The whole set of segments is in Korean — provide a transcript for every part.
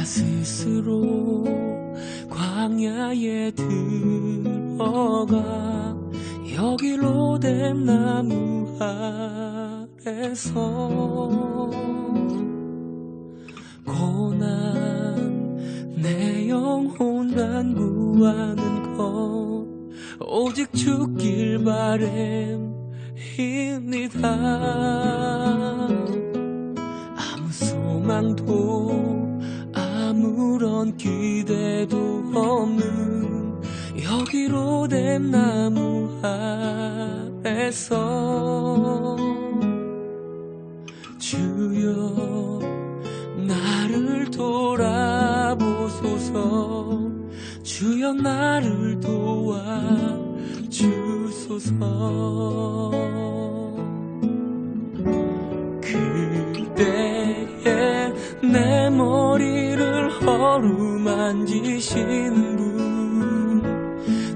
스스로 광야에 들어가 여기로 된 나무 아래서 고난 내 영혼 간구하는 것 오직 죽길 바램입니다. 아무 소망도 아무런 기대도 없는 여기로 된 나무 아래서 주여 나를 돌아보소서 주여 나를 도와주소서. 그때에 내 머리를 어루만지시는 분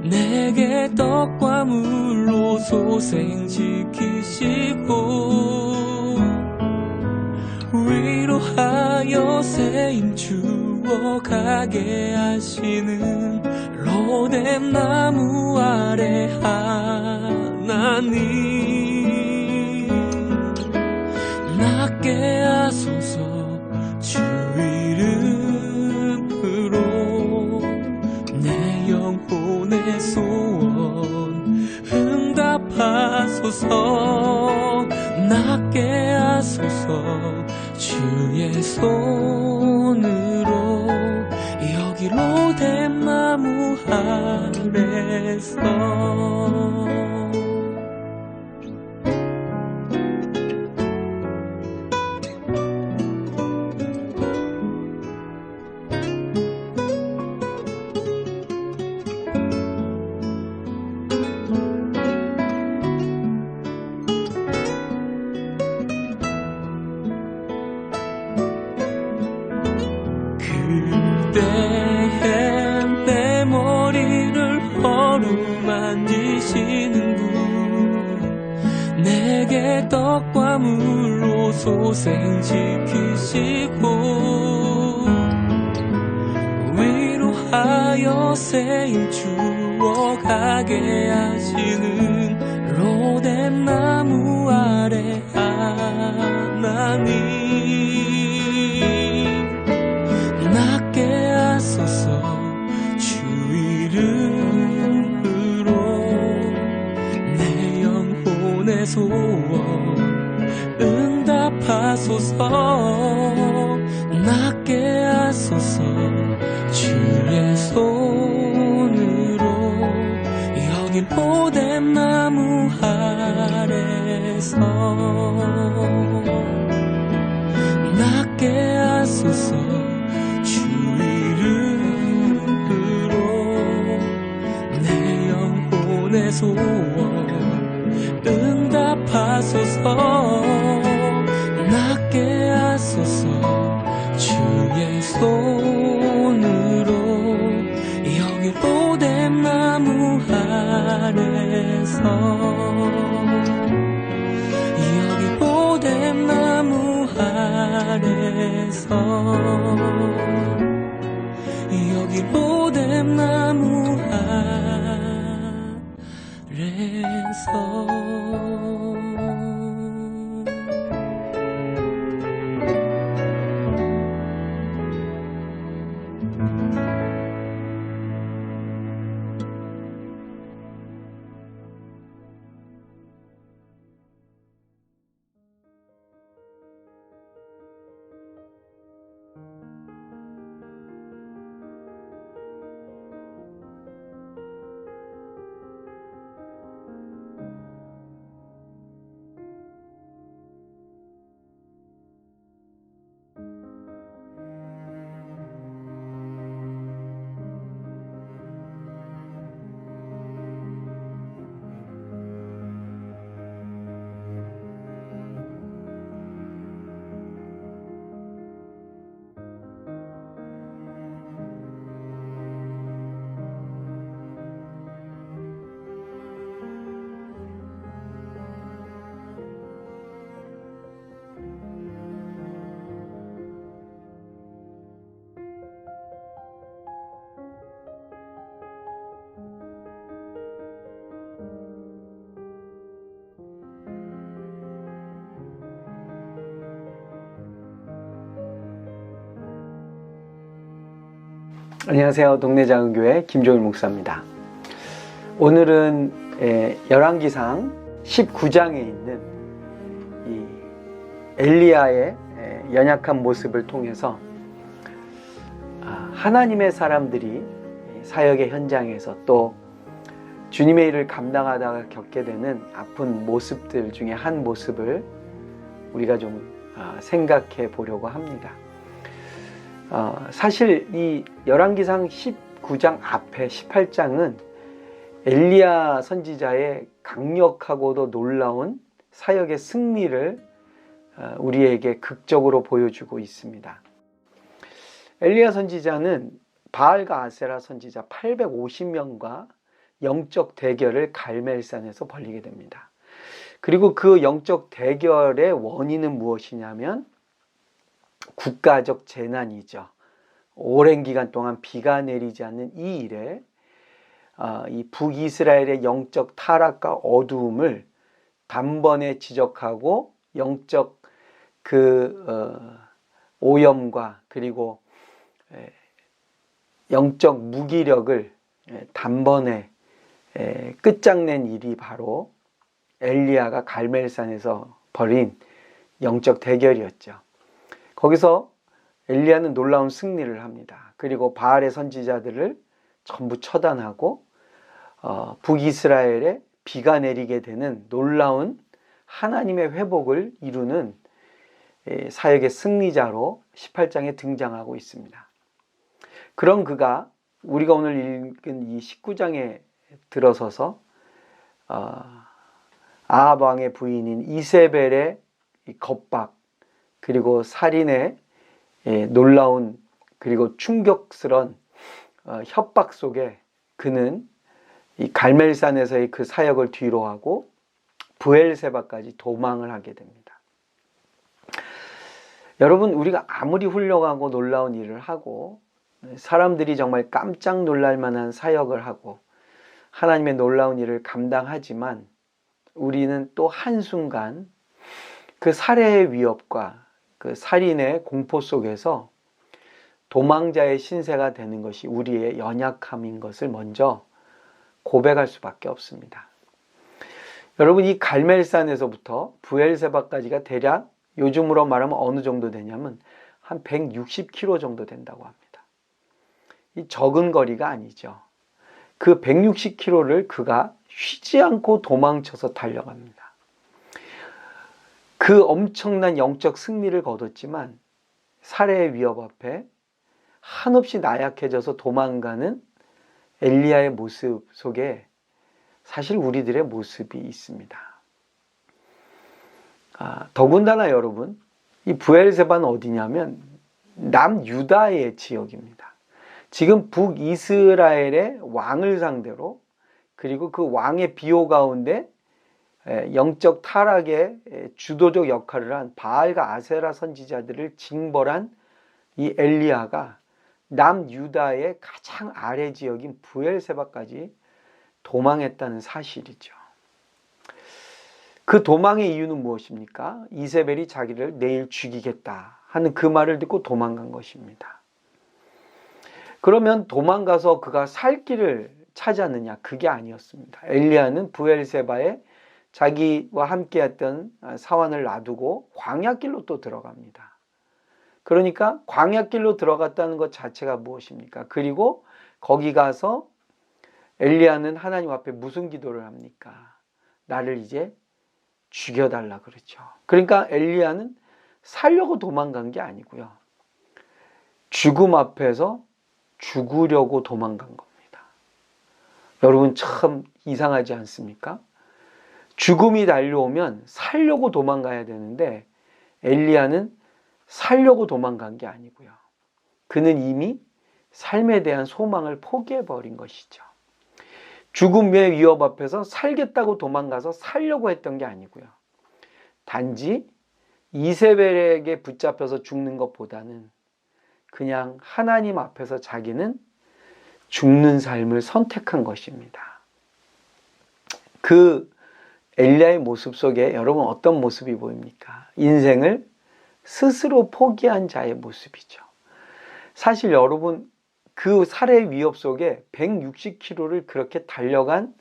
내게 떡과 물로 소생시키시고 위로하여 새 힘 주어 가게 하시는 로뎀 나무 아래 하나님 낫게 하소서 주 이름으로 내 영혼의 소원 응답하소서. 낫게 하소서 주의 손으로 여기 로뎀 나무 아래서 그때에 내 머리를 어루만지시는 분 내게 떡과 물로 소생시키시고 위로하여 새 힘 주어 가게 하시는 로뎀 나무 아래 하나님 낫게 하소서 주 이름으로 내 영혼의 소원 응답하소서. 낫게 하소서 주의 손으로 여기 로뎀 나무 아래서 낫게 하소서 주 이름으로 내 영혼의 소원 응답하소서. 낫게 하소서 주의 손으로 여기 로뎀 나무 아래서 여기 로뎀 나무 아래서 여기 로뎀 나무 아래서 안녕하세요. 동네 작은교회 김종일 목사입니다. 오늘은 열왕기상 19장에 있는 이 엘리야의 연약한 모습을 통해서 하나님의 사람들이 사역의 현장에서 또 주님의 일을 감당하다가 겪게 되는 아픈 모습들 중에 한 모습을 우리가 좀 생각해 보려고 합니다. 사실 이 열왕기상 19장 앞에 18장은 엘리야 선지자의 강력하고도 놀라운 사역의 승리를 우리에게 극적으로 보여주고 있습니다. 엘리야 선지자는 바알과 아세라 선지자 850명과 영적 대결을 갈멜산에서 벌이게 됩니다. 그리고 그 영적 대결의 원인은 무엇이냐면 국가적 재난이죠. 오랜 기간 동안 비가 내리지 않는 이 일에 이 북이스라엘의 영적 타락과 어두움을 단번에 지적하고 영적 오염과 그리고 영적 무기력을 단번에 끝장낸 일이 바로 엘리야가 갈멜산에서 벌인 영적 대결이었죠. 거기서 엘리야는 놀라운 승리를 합니다. 그리고 바알의 선지자들을 전부 처단하고 북이스라엘에 비가 내리게 되는 놀라운 하나님의 회복을 이루는 사역의 승리자로 18장에 등장하고 있습니다. 그런 그가 우리가 오늘 읽은 이 19장에 들어서서 아합 왕의 부인인 이세벨의 겁박 그리고 살인의 놀라운 그리고 충격스러운 협박 속에 그는 이 갈멜산에서의 그 사역을 뒤로하고 브엘세바까지 도망을 하게 됩니다. 여러분, 우리가 아무리 훌륭하고 놀라운 일을 하고 사람들이 정말 깜짝 놀랄 만한 사역을 하고 하나님의 놀라운 일을 감당하지만 우리는 또 한순간 그 살해의 위협과 그 살인의 공포 속에서 도망자의 신세가 되는 것이 우리의 연약함인 것을 먼저 고백할 수밖에 없습니다. 여러분, 이 갈멜산에서부터 브엘세바까지가 대략 요즘으로 말하면 어느 정도 되냐면 한 160km 정도 된다고 합니다. 이 적은 거리가 아니죠. 그 160km를 그가 쉬지 않고 도망쳐서 달려갑니다. 그 엄청난 영적 승리를 거뒀지만 살해의 위협 앞에 한없이 나약해져서 도망가는 엘리야의 모습 속에 사실 우리들의 모습이 있습니다. 더군다나 여러분, 이 브엘세바는 어디냐면 남유다의 지역입니다. 지금 북이스라엘의 왕을 상대로 그리고 그 왕의 비호 가운데 영적 타락의 주도적 역할을 한 바알과 아세라 선지자들을 징벌한 이 엘리야가 남유다의 가장 아래 지역인 브엘세바까지 도망했다는 사실이죠. 그 도망의 이유는 무엇입니까? 이세벨이 자기를 내일 죽이겠다 하는 그 말을 듣고 도망간 것입니다. 그러면 도망가서 그가 살 길을 찾았느냐? 그게 아니었습니다. 엘리야는 브엘세바에 자기와 함께했던 사환을 놔두고 광야길로 또 들어갑니다. 그러니까 광야길로 들어갔다는 것 자체가 무엇입니까? 그리고 거기 가서 엘리야는 하나님 앞에 무슨 기도를 합니까? 나를 이제 죽여달라 그러죠. 그러니까 엘리야는 살려고 도망간 게 아니고요. 죽음 앞에서 죽으려고 도망간 겁니다. 여러분, 참 이상하지 않습니까? 죽음이 달려오면 살려고 도망가야 되는데 엘리야는 살려고 도망간 게 아니고요. 그는 이미 삶에 대한 소망을 포기해버린 것이죠. 죽음의 위협 앞에서 살겠다고 도망가서 살려고 했던 게 아니고요. 단지 이세벨에게 붙잡혀서 죽는 것보다는 그냥 하나님 앞에서 자기는 죽는 삶을 선택한 것입니다. 그 엘리야의 모습 속에 여러분 어떤 모습이 보입니까? 인생을 스스로 포기한 자의 모습이죠. 사실 여러분 그 살해 위협 속에 160km를 그렇게 달려간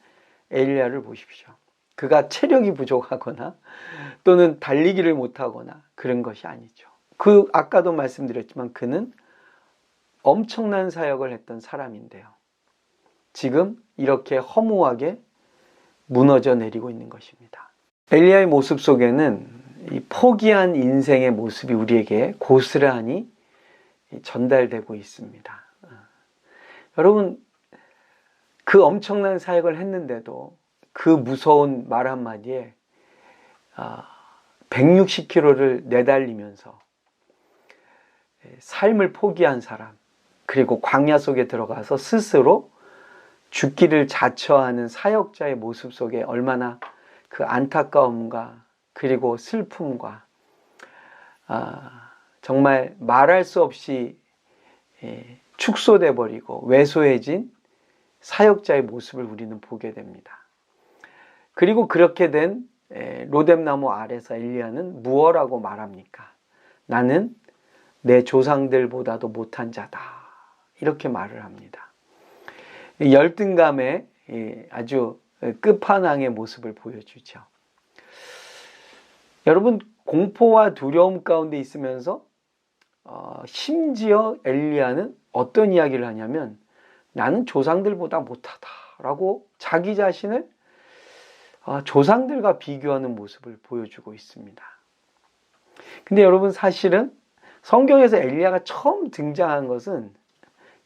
엘리야를 보십시오. 그가 체력이 부족하거나 또는 달리기를 못하거나 그런 것이 아니죠. 아까도 말씀드렸지만 그는 엄청난 사역을 했던 사람인데요. 지금 이렇게 허무하게 무너져 내리고 있는 것입니다. 엘리야의 모습 속에는 이 포기한 인생의 모습이 우리에게 고스란히 전달되고 있습니다. 여러분, 그 엄청난 사역을 했는데도 그 무서운 말 한마디에 160km를 내달리면서 삶을 포기한 사람, 그리고 광야 속에 들어가서 스스로 죽기를 자처하는 사역자의 모습 속에 얼마나 그 안타까움과 그리고 슬픔과 정말 말할 수 없이 축소돼 버리고 왜소해진 사역자의 모습을 우리는 보게 됩니다. 그리고 그렇게 된 로뎀나무 아래서 엘리야는 무엇라고 말합니까? 나는 내 조상들보다도 못한 자다. 이렇게 말을 합니다. 열등감의 아주 끝판왕의 모습을 보여주죠. 여러분, 공포와 두려움 가운데 있으면서 심지어 엘리야는 어떤 이야기를 하냐면 나는 조상들보다 못하다라고 자기 자신을 조상들과 비교하는 모습을 보여주고 있습니다. 근데 여러분, 사실은 성경에서 엘리야가 처음 등장한 것은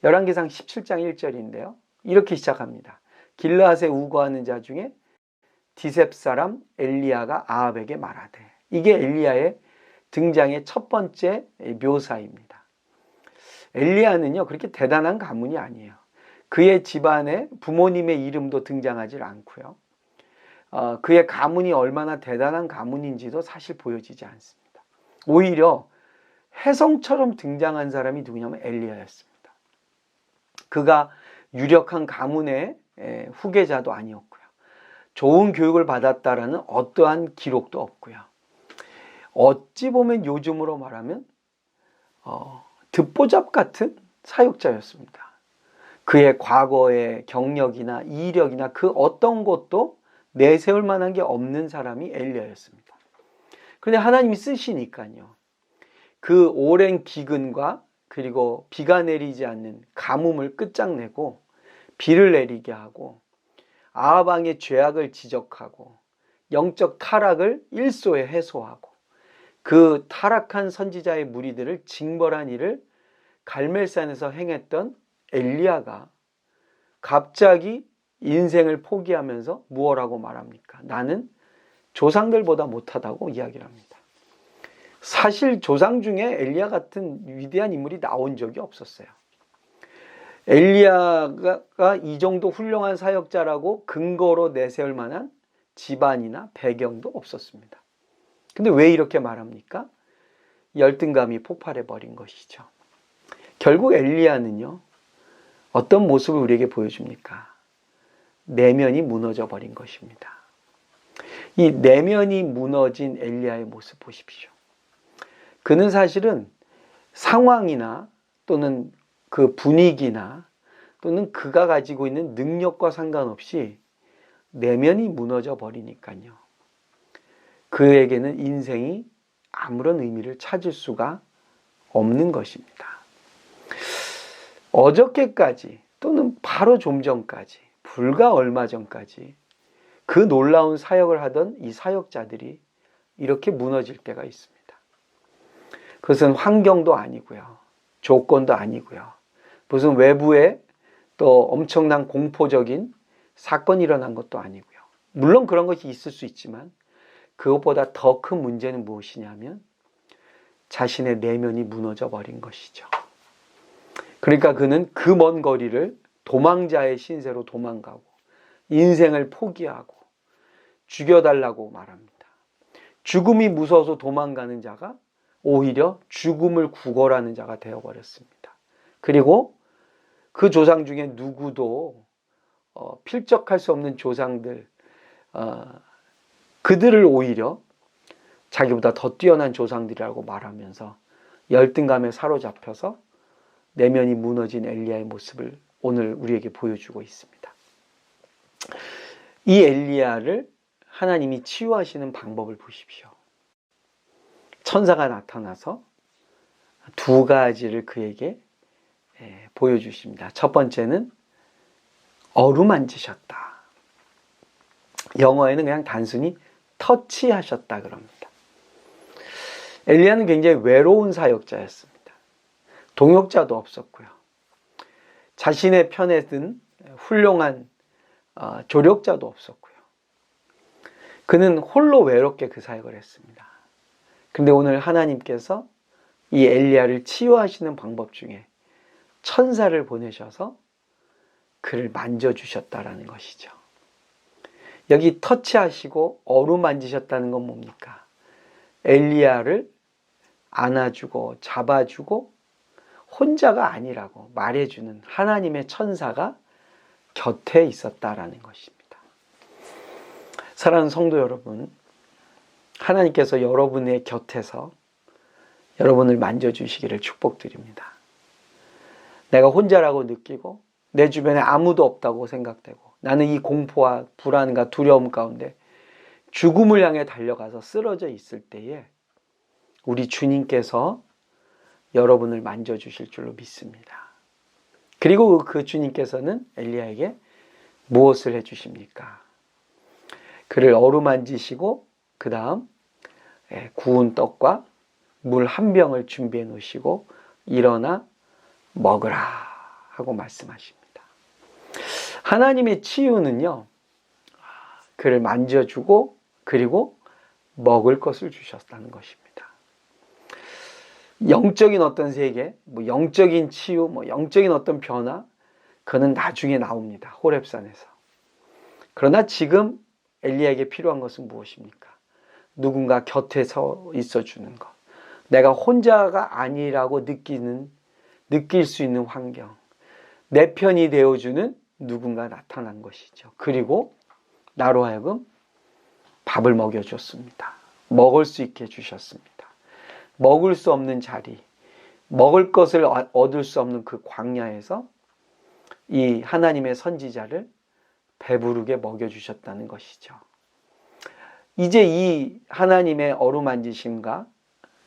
열왕기상 17장 1절인데요. 이렇게 시작합니다. 길르앗에 우거하는 자 중에 디셉 사람 엘리야가 아합에게 말하되. 이게 엘리야의 등장의 첫 번째 묘사입니다. 엘리야는요, 그렇게 대단한 가문이 아니에요. 그의 집안에 부모님의 이름도 등장하지 않고요. 그의 가문이 얼마나 대단한 가문인지도 사실 보여지지 않습니다. 오히려 혜성처럼 등장한 사람이 누구냐면 엘리야였습니다. 그가 유력한 가문의 후계자도 아니었고요. 좋은 교육을 받았다라는 어떠한 기록도 없고요. 어찌 보면 요즘으로 말하면 듣보잡 같은 사역자였습니다. 그의 과거의 경력이나 이력이나 그 어떤 것도 내세울 만한 게 없는 사람이 엘리야였습니다. 그런데 하나님이 쓰시니까요. 그 오랜 기근과 그리고 비가 내리지 않는 가뭄을 끝장내고 비를 내리게 하고 아합 왕의 죄악을 지적하고 영적 타락을 일소에 해소하고 그 타락한 선지자의 무리들을 징벌한 일을 갈멜산에서 행했던 엘리야가 갑자기 인생을 포기하면서 무엇라고 말합니까? 나는 조상들보다 못하다고 이야기를 합니다. 사실 조상 중에 엘리야 같은 위대한 인물이 나온 적이 없었어요. 엘리야가 이 정도 훌륭한 사역자라고 근거로 내세울 만한 집안이나 배경도 없었습니다. 근데 왜 이렇게 말합니까? 열등감이 폭발해 버린 것이죠. 결국 엘리야는요, 어떤 모습을 우리에게 보여줍니까? 내면이 무너져 버린 것입니다. 이 내면이 무너진 엘리야의 모습 보십시오. 그는 사실은 상황이나 또는 그 분위기나 또는 그가 가지고 있는 능력과 상관없이 내면이 무너져 버리니까요. 그에게는 인생이 아무런 의미를 찾을 수가 없는 것입니다. 어저께까지 또는 바로 좀 전까지, 불과 얼마 전까지 그 놀라운 사역을 하던 이 사역자들이 이렇게 무너질 때가 있습니다. 그것은 환경도 아니고요. 조건도 아니고요. 무슨 외부에 또 엄청난 공포적인 사건이 일어난 것도 아니고요. 물론 그런 것이 있을 수 있지만 그것보다 더 큰 문제는 무엇이냐면 자신의 내면이 무너져 버린 것이죠. 그러니까 그는 그 먼 거리를 도망자의 신세로 도망가고 인생을 포기하고 죽여달라고 말합니다. 죽음이 무서워서 도망가는 자가 오히려 죽음을 구걸하는 자가 되어버렸습니다. 그리고 그 조상 중에 누구도 필적할 수 없는 조상들, 그들을 오히려 자기보다 더 뛰어난 조상들이라고 말하면서 열등감에 사로잡혀서 내면이 무너진 엘리야의 모습을 오늘 우리에게 보여주고 있습니다. 이 엘리야를 하나님이 치유하시는 방법을 보십시오. 천사가 나타나서 두 가지를 그에게 보여주십니다. 첫 번째는 어루만지셨다. 영어에는 그냥 단순히 터치하셨다 그럽니다. 엘리야는 굉장히 외로운 사역자였습니다. 동역자도 없었고요. 자신의 편에 든 훌륭한 조력자도 없었고요. 그는 홀로 외롭게 그 사역을 했습니다. 그런데 오늘 하나님께서 이 엘리야를 치유하시는 방법 중에 천사를 보내셔서 그를 만져주셨다라는 것이죠. 여기 터치하시고 어루만지셨다는 건 뭡니까? 엘리야를 안아주고 잡아주고 혼자가 아니라고 말해주는 하나님의 천사가 곁에 있었다라는 것입니다. 사랑하는 성도 여러분, 하나님께서 여러분의 곁에서 여러분을 만져주시기를 축복드립니다. 내가 혼자라고 느끼고 내 주변에 아무도 없다고 생각되고 나는 이 공포와 불안과 두려움 가운데 죽음을 향해 달려가서 쓰러져 있을 때에 우리 주님께서 여러분을 만져주실 줄로 믿습니다. 그리고 그 주님께서는 엘리야에게 무엇을 해주십니까? 그를 어루만지시고 그 다음 구운 떡과 물 한 병을 준비해 놓으시고 일어나 먹으라 하고 말씀하십니다. 하나님의 치유는요, 그를 만져주고 그리고 먹을 것을 주셨다는 것입니다. 영적인 어떤 세계, 영적인 치유, 영적인 어떤 변화, 그는 나중에 나옵니다. 호렙산에서. 그러나 지금 엘리야에게 필요한 것은 무엇입니까? 누군가 곁에 서 있어주는 것. 내가 혼자가 아니라고 느낄 수 있는 환경. 내 편이 되어주는 누군가 나타난 것이죠. 그리고 나로 하여금 밥을 먹여줬습니다. 먹을 수 있게 해주셨습니다. 먹을 수 없는 자리, 먹을 것을 얻을 수 없는 그 광야에서 이 하나님의 선지자를 배부르게 먹여주셨다는 것이죠. 이제 이 하나님의 어루만지심과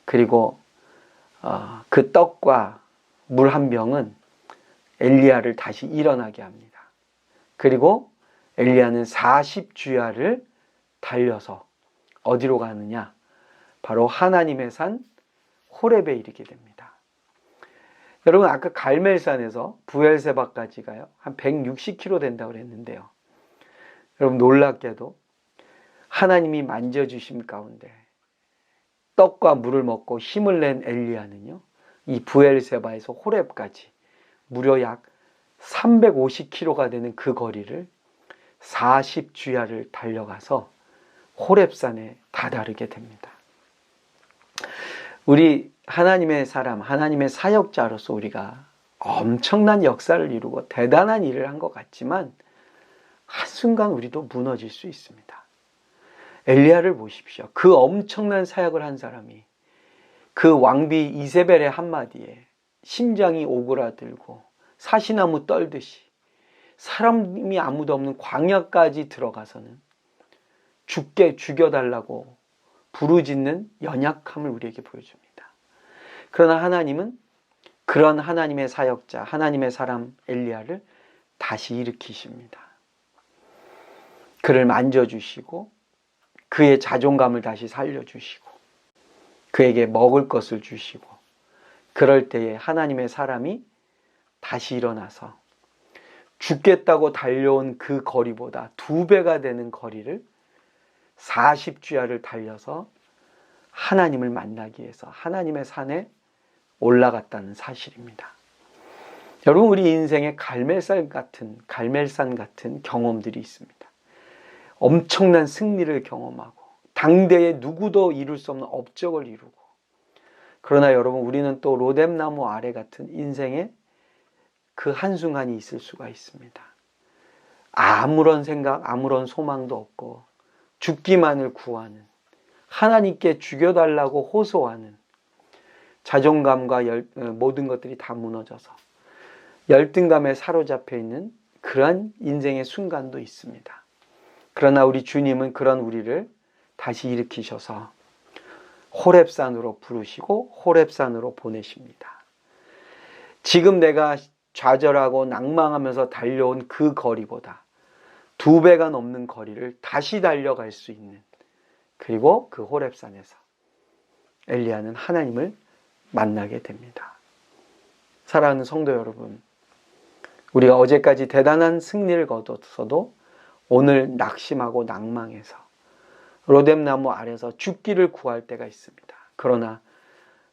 그리고 그 떡과 물 한 병은 엘리야를 다시 일어나게 합니다. 그리고 엘리야는 40주야를 달려서 어디로 가느냐? 바로 하나님의 산 호렙에 이르게 됩니다. 여러분 아까 갈멜산에서 부엘세바까지 가요. 한 160km 된다고 그랬는데요. 여러분 놀랍게도 하나님이 만져주심 가운데 떡과 물을 먹고 힘을 낸 엘리야는요. 이 부엘세바에서 호렙까지 무려 약 350km가 되는 그 거리를 40주야를 달려가서 호렙산에 다다르게 됩니다. 우리 하나님의 사람, 하나님의 사역자로서 우리가 엄청난 역사를 이루고 대단한 일을 한 것 같지만 한순간 우리도 무너질 수 있습니다. 엘리야를 보십시오. 그 엄청난 사역을 한 사람이 그 왕비 이세벨의 한마디에 심장이 오그라들고 사시나무 떨듯이 사람이 아무도 없는 광야까지 들어가서는 죽여달라고 부르짖는 연약함을 우리에게 보여줍니다. 그러나 하나님은 그런 하나님의 사역자, 하나님의 사람 엘리야를 다시 일으키십니다. 그를 만져주시고 그의 자존감을 다시 살려주시고 그에게 먹을 것을 주시고 그럴 때에 하나님의 사람이 다시 일어나서 죽겠다고 달려온 그 거리보다 2배가 되는 거리를 40주야를 달려서 하나님을 만나기 위해서 하나님의 산에 올라갔다는 사실입니다. 여러분 우리 인생에 갈멜산 같은 경험들이 있습니다. 엄청난 승리를 경험하고 당대에 누구도 이룰 수 없는 업적을 이루고 그러나 여러분 우리는 또 로뎀나무 아래 같은 인생에 그 한순간이 있을 수가 있습니다. 아무런 생각, 아무런 소망도 없고 죽기만을 구하는 하나님께 죽여달라고 호소하는 자존감과 모든 것들이 다 무너져서 열등감에 사로잡혀 있는 그런 인생의 순간도 있습니다. 그러나 우리 주님은 그런 우리를 다시 일으키셔서 호렙산으로 부르시고 호렙산으로 보내십니다. 지금 내가 좌절하고 낭망하면서 달려온 그 거리보다 2배가 넘는 거리를 다시 달려갈 수 있는, 그리고 그 호렙산에서 엘리야는 하나님을 만나게 됩니다. 사랑하는 성도 여러분, 우리가 어제까지 대단한 승리를 거뒀어도 오늘 낙심하고 낭망해서 로뎀나무 아래서 죽기를 구할 때가 있습니다. 그러나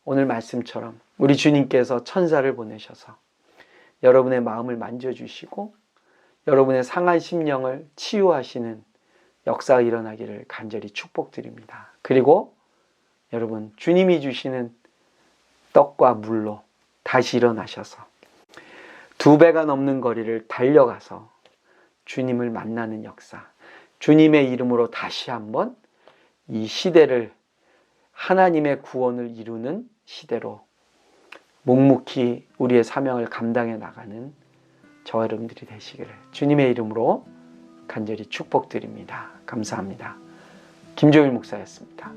오늘 말씀처럼 우리 주님께서 천사를 보내셔서 여러분의 마음을 만져주시고 여러분의 상한 심령을 치유하시는 역사가 일어나기를 간절히 축복드립니다. 그리고 여러분, 주님이 주시는 떡과 물로 다시 일어나셔서 2배가 넘는 거리를 달려가서 주님을 만나는 역사, 주님의 이름으로 다시 한번 이 시대를 하나님의 구원을 이루는 시대로 묵묵히 우리의 사명을 감당해 나가는 저와 여러분들이 되시기를 주님의 이름으로 간절히 축복드립니다. 감사합니다. 김종일 목사였습니다.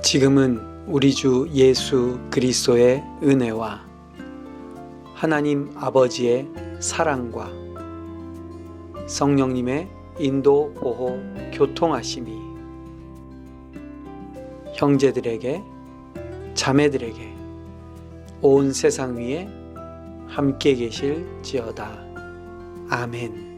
지금은 우리 주 예수 그리스도의 은혜와 하나님 아버지의 사랑과 성령님의 인도, 보호, 교통하심이 형제들에게, 자매들에게 온 세상 위에 함께 계실지어다. 아멘.